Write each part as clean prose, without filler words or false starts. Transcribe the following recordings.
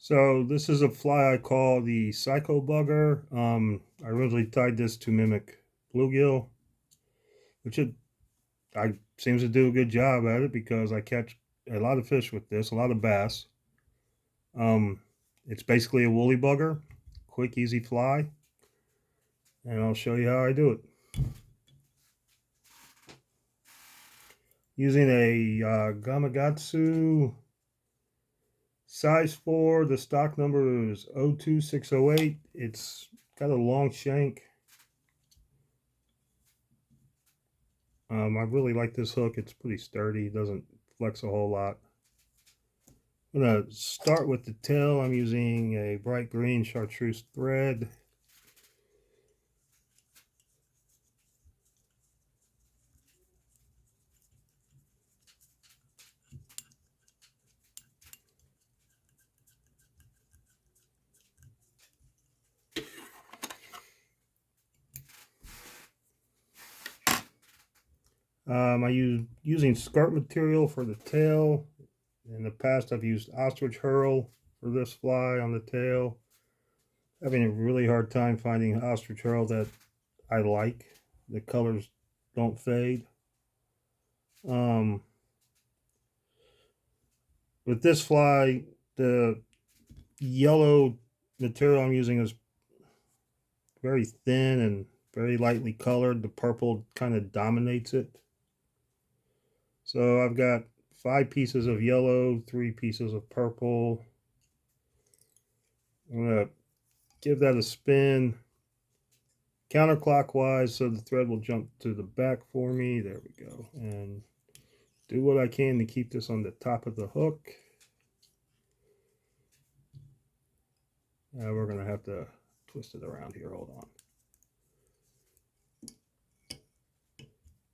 So this is a fly I call the Psycho Bugger. I originally tied this to mimic bluegill, which I seems to do a good job at it because I catch a lot of fish with this, a lot of bass. Um, it's basically a woolly bugger, quick, easy fly, and I'll show you how I do it. Using a Gamakatsu size 4, the stock number is 02608. It's got a long shank. I really like this hook. It's pretty sturdy. It doesn't flex a whole lot. I'm going to start with the tail. I'm using a bright green chartreuse thread. I use using scarp material for the tail. In the past, I've used ostrich herl for this fly on the tail. Having a really hard time finding ostrich herl that I like. The colors don't fade. With this fly, the yellow material I'm using is very thin and very lightly colored. The purple kind of dominates it. So I've got 5 pieces of yellow, 3 pieces of purple. I'm going to give that a spin counterclockwise so the thread will jump to the back for me. There we go. And do what I can to keep this on the top of the hook. Now we're going to have to twist it around here. Hold on.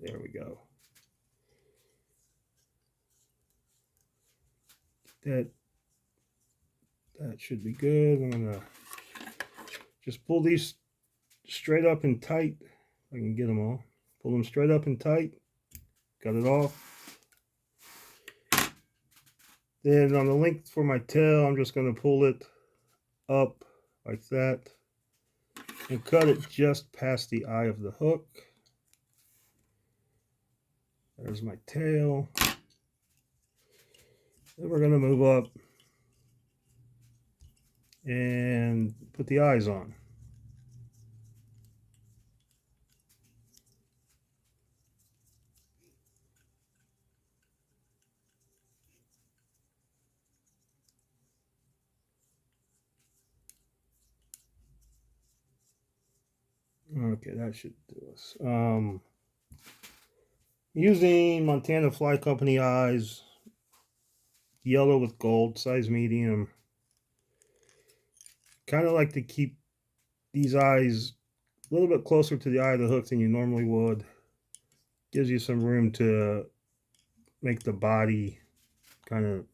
There we go. That should be good. I'm going to just pull these straight up and tight. If I can get them all. Pull them straight up and tight. Got it off. Then on the length for my tail, I'm just going to pull it up like that and cut it just past the eye of the hook. There's my tail. Then we're going to move up and put the eyes on. Okay, that should do us. Using Montana Fly Company eyes, yellow with gold, size medium. Kind of like to keep these eyes a little bit closer to the eye of the hook than you normally would. Gives you some room to make the body kind of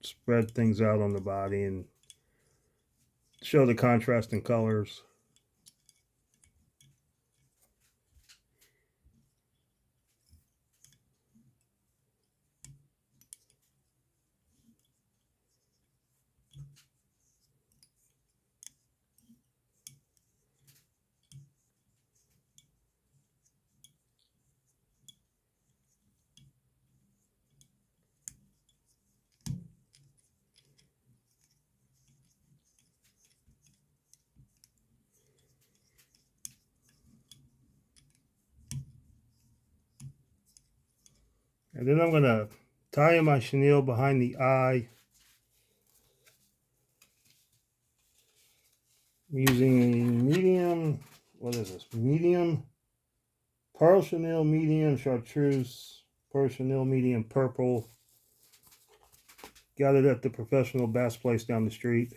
spread things out on the body and show the contrast in colors. And then I'm going to tie in my chenille behind the eye. I'm using a medium, what is this? Medium pearl chenille, medium chartreuse, pearl chenille, medium purple. Got it at the professional bass place down the street.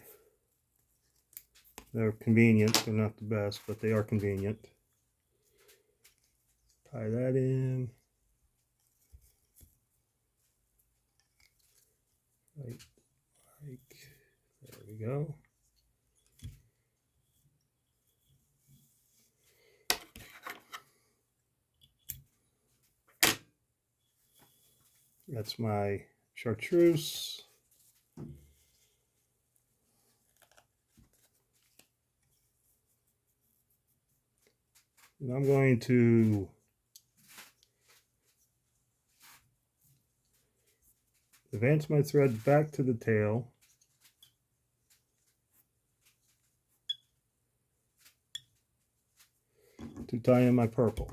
They're convenient. They're not the best, but they are convenient. Tie that in. Like, there we go. That's my chartreuse. And I'm going to advance my thread back to the tail. To tie in my purple.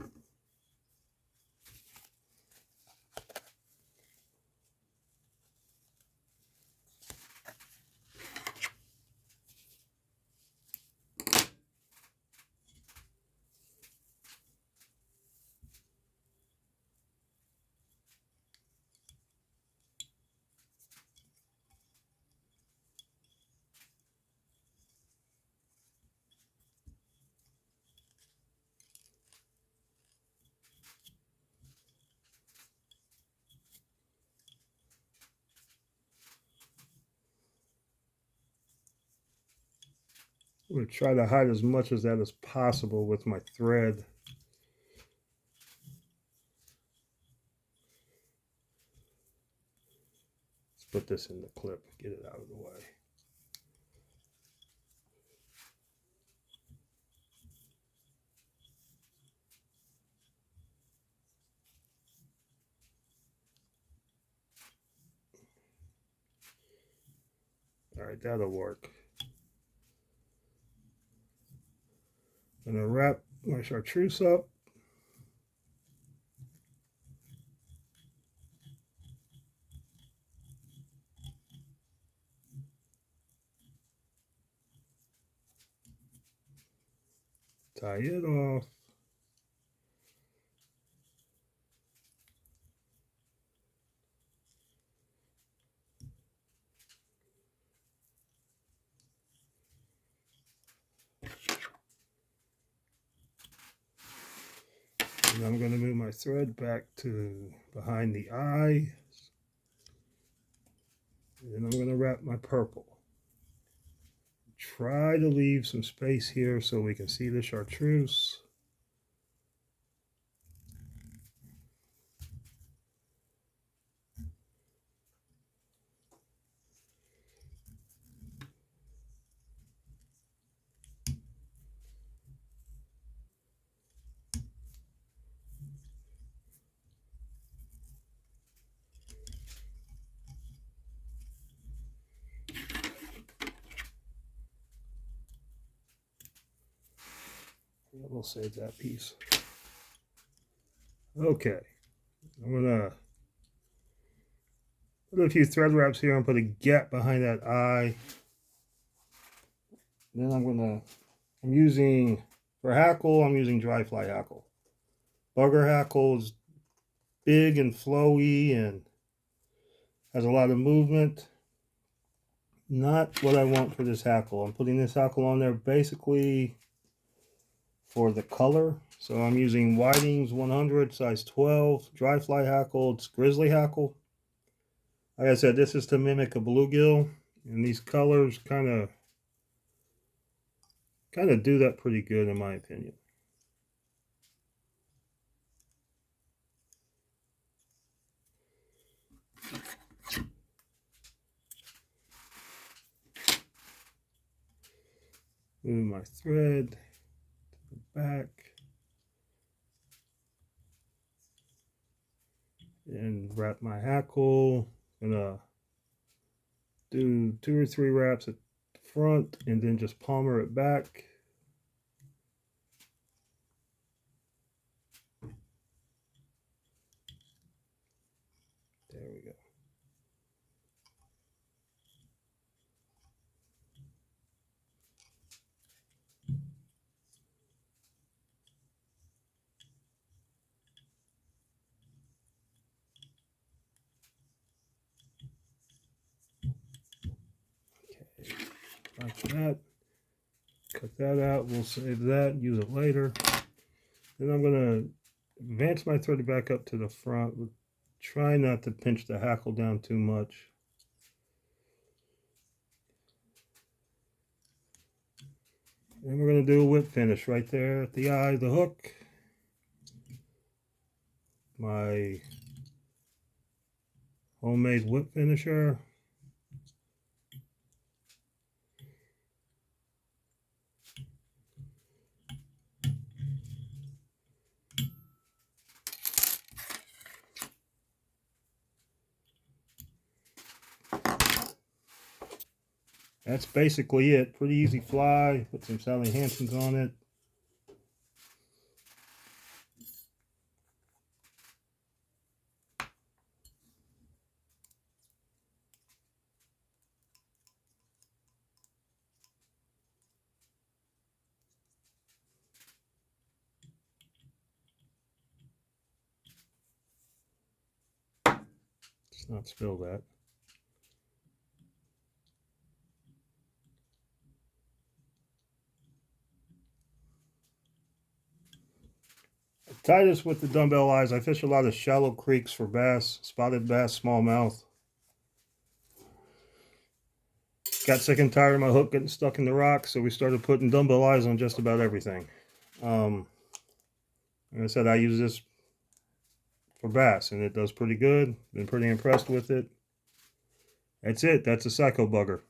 I'm going to try to hide as much of that as possible with my thread. Let's put this in the clip, get it out of the way. All right, that'll work. I'm going to wrap my chartreuse up. Tie it off. And I'm going to move my thread back to behind the eye. And I'm going to wrap my purple. Try to leave some space here so we can see the chartreuse. We'll save that piece. Okay, I'm gonna put a few thread wraps here and put a gap behind that eye. Then I'm using, for hackle, I'm using dry fly hackle. Bugger hackle is big and flowy and has a lot of movement. Not what I want for this hackle. I'm putting this hackle on there basically for the color. So I'm using Whiting's 100 size 12 dry fly hackle. It's grizzly hackle. Like I said, this is to mimic a bluegill, and these colors kind of do that pretty good in my opinion. Move my thread to the back. And wrap my hackle. Gonna do 2 or 3 wraps at the front and then just palmer it back. There we go. Okay, like that. Cut that out. We'll save that, use it later. Then I'm gonna advance my thread back up to the front. Try not to pinch the hackle down too much. And we're going to do a whip finish right there at the eye of the hook. My homemade whip finisher. that's basically it. Pretty easy fly. Put some Sally Hansen's on it. Let's not spill that. I tie this with the dumbbell eyes. I fish a lot of shallow creeks for bass, spotted bass, smallmouth. Got sick and tired of my hook getting stuck in the rock, so we started putting dumbbell eyes on just about everything. Like I said, I use this for bass, and it does pretty good. Been pretty impressed with it. That's it. That's a Psycho Bugger.